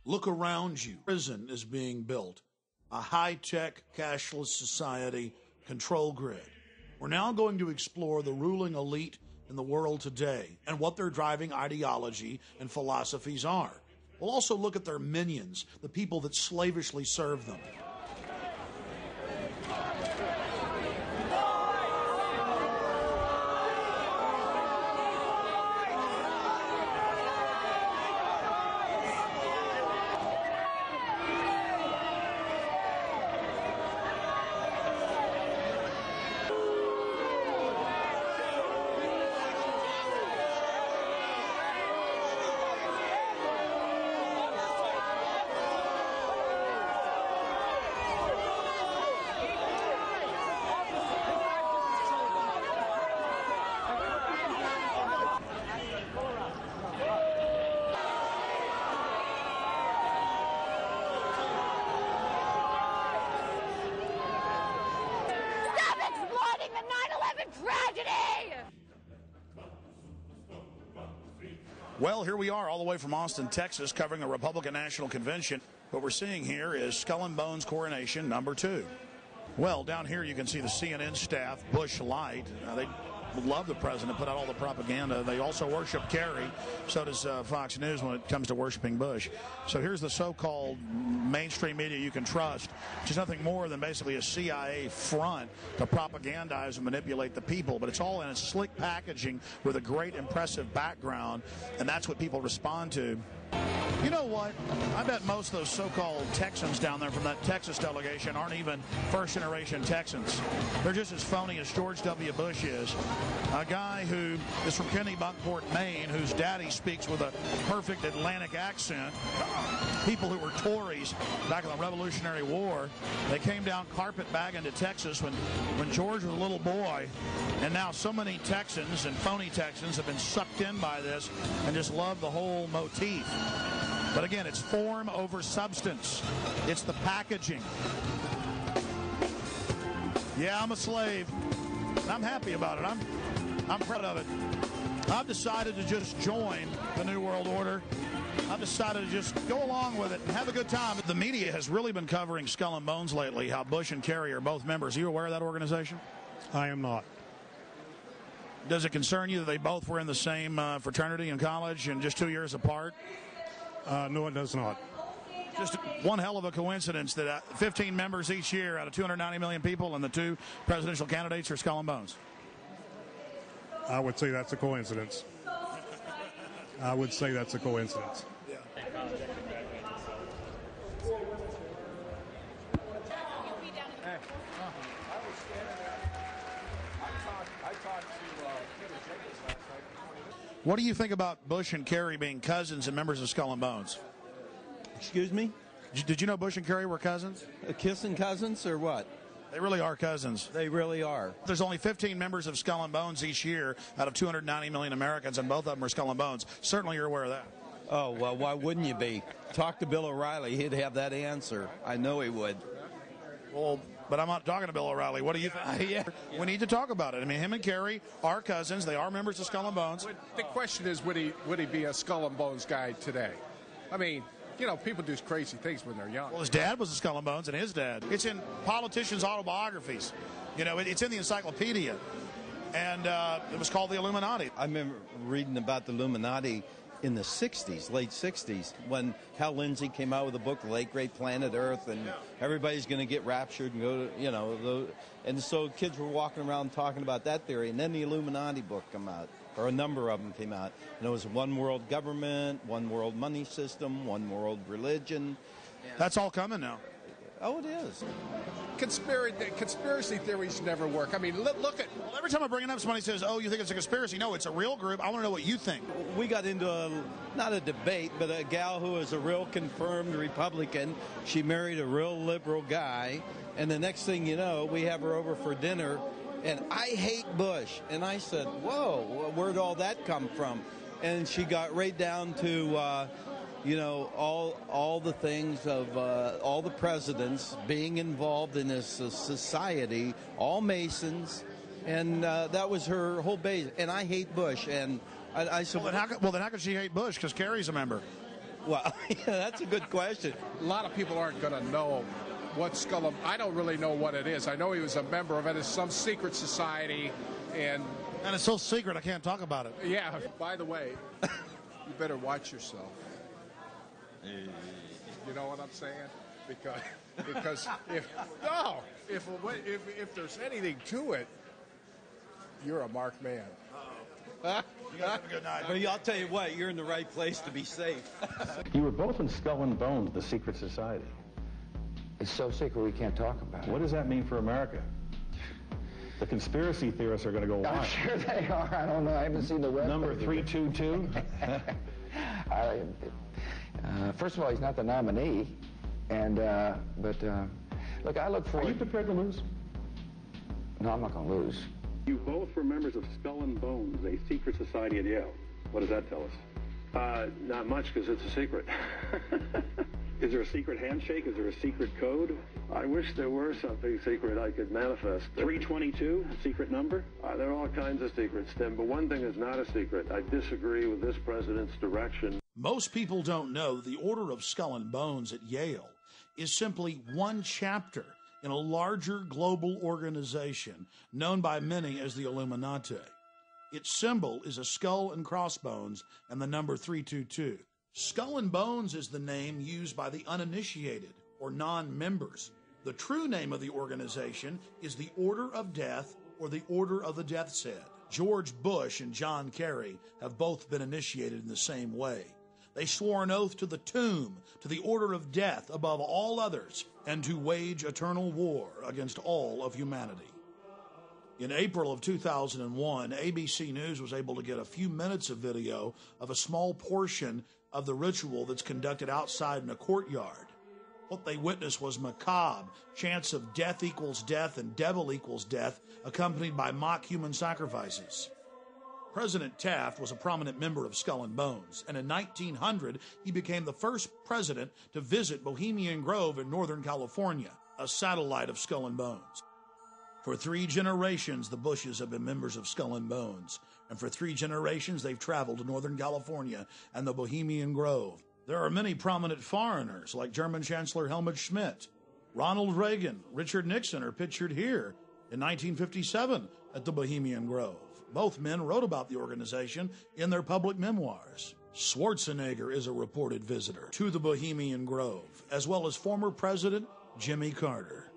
Look around you. Prison is being built. A high-tech, cashless society control grid. We're now going to explore the ruling elite in the world today and what their driving ideology and philosophies are. We'll also look at their minions, the people that slavishly serve them. Well, here we are all the way from Austin, Texas, covering the Republican National Convention. What we're seeing here is Skull and Bones coronation number 2. Well, down here you can see the CNN staff, Bush Light. They love the president, put out all the propaganda. They also worship Kerry. So does Fox News when it comes to worshiping Bush. So here's the so-called mainstream media you can trust, which is nothing more than basically a CIA front to propagandize and manipulate the people. But it's all in a slick packaging with a great, impressive background, and that's what people respond to. You know what? I bet most of those so-called Texans down there from that Texas delegation aren't even first-generation Texans. They're just as phony as George W. Bush is. A guy who is from Kennebunkport, Maine, whose daddy speaks with a perfect Atlantic accent. People who were Tories back in the Revolutionary War. They came down carpetbagging to Texas when George was a little boy. And now so many Texans and phony Texans have been sucked in by this and just love the whole motif. But again, it's form over substance. It's the packaging. Yeah, I'm a slave. I'm happy about it. I'm proud of it. I've decided to just join the New World Order. I've decided to just go along with it and have a good time. The media has really been covering Skull and Bones lately, how Bush and Kerry are both members. Are you aware of that organization? I am not. Does it concern you that they both were in the same fraternity in college and just 2 years apart? No, it does not. Just one hell of a coincidence that 15 members each year out of 290 million people and the 2 presidential candidates are Skull and Bones. I would say that's a coincidence. I would say that's a coincidence. Yeah. What do you think about Bush and Kerry being cousins and members of Skull and Bones? Excuse me? Did you know Bush and Kerry were cousins? Kissing cousins or what? They really are cousins. They really are. There's only 15 members of Skull and Bones each year out of 290 million Americans, and both of them are Skull and Bones. Certainly you're aware of that. Oh, well, why wouldn't you be? Talk to Bill O'Reilly. He'd have that answer. I know he would. Well, but I'm not talking to Bill O'Reilly. What do you think? Yeah. We need to talk about it. I mean, him and Kerry are cousins. They are members of Skull and Bones. The question is, would he be a Skull and Bones guy today? I mean, you know, people do crazy things when they're young. Well, his dad was a Skull and Bones, and his dad. It's in politicians' autobiographies. You know, it's in the encyclopedia. And it was called the Illuminati. I remember reading about the Illuminati in the 60s, late 60s, when Hal Lindsey came out with a book, The Late Great Planet Earth, and everybody's going to get raptured and go to, you know, and so kids were walking around talking about that theory, and then the Illuminati book came out, or a number of them came out, and it was one world government, one world money system, one world religion. That's all coming now. Oh, it is. Conspiracy theories never work. I mean, look at... Well, every time I bring it up, somebody says, oh, you think it's a conspiracy? No, it's a real group. I want to know what you think. We got into not a debate, but a gal who was a real confirmed Republican. She married a real liberal guy, and the next thing you know, we have her over for dinner, and I hate Bush. And I said, whoa, where'd all that come from? And she got right down to... you know, all the things of all the presidents being involved in this society, all Masons, and that was her whole base. And I hate Bush, and I said, well, then how could she hate Bush? Because Kerry's a member. Well, yeah, that's a good question. A lot of people aren't going to know what Skull and... I don't really know what it is. I know he was a member of it. It's some secret society, and it's so secret I can't talk about it. Yeah, by the way, you better watch yourself. You know what I'm saying? Because if there's anything to it, you're a marked man. You guys have a good night. Well, I'll tell you what, you're in the right place to be safe. You were both in Skull and Bones, the secret society. It's so secret we can't talk about it. What does that mean for America? The conspiracy theorists are going to go I'm wild. sure they are. I don't know. I haven't seen the web. Number 322? First of all, he's not the nominee. And, look, I look for... Are you prepared to lose? No, I'm not going to lose. You both were members of Skull and Bones, a secret society at Yale. What does that tell us? Not much, because it's a secret. Is there a secret handshake? Is there a secret code? I wish there were something secret I could manifest. 322, secret number? There are all kinds of secrets, Tim, but one thing is not a secret. I disagree with this president's direction. Most people don't know the Order of Skull and Bones at Yale is simply one chapter in a larger global organization known by many as the Illuminati. Its symbol is a skull and crossbones and the number 322. Skull and Bones is the name used by the uninitiated or non-members. The true name of the organization is the Order of Death or the Order of the Death's Head. George Bush and John Kerry have both been initiated in the same way. They swore an oath to the tomb, to the order of death above all others, and to wage eternal war against all of humanity. In April of 2001, ABC News was able to get a few minutes of video of a small portion of the ritual that's conducted outside in a courtyard. What they witnessed was macabre, chants of death equals death and devil equals death, accompanied by mock human sacrifices. President Taft was a prominent member of Skull and Bones, and in 1900, he became the first president to visit Bohemian Grove in Northern California, a satellite of Skull and Bones. For 3 generations, the Bushes have been members of Skull and Bones, and for 3 generations, they've traveled to Northern California and the Bohemian Grove. There are many prominent foreigners, like German Chancellor Helmut Schmidt. Ronald Reagan, Richard Nixon are pictured here in 1957 at the Bohemian Grove. Both men wrote about the organization in their public memoirs. Schwarzenegger is a reported visitor to the Bohemian Grove, as well as former President Jimmy Carter.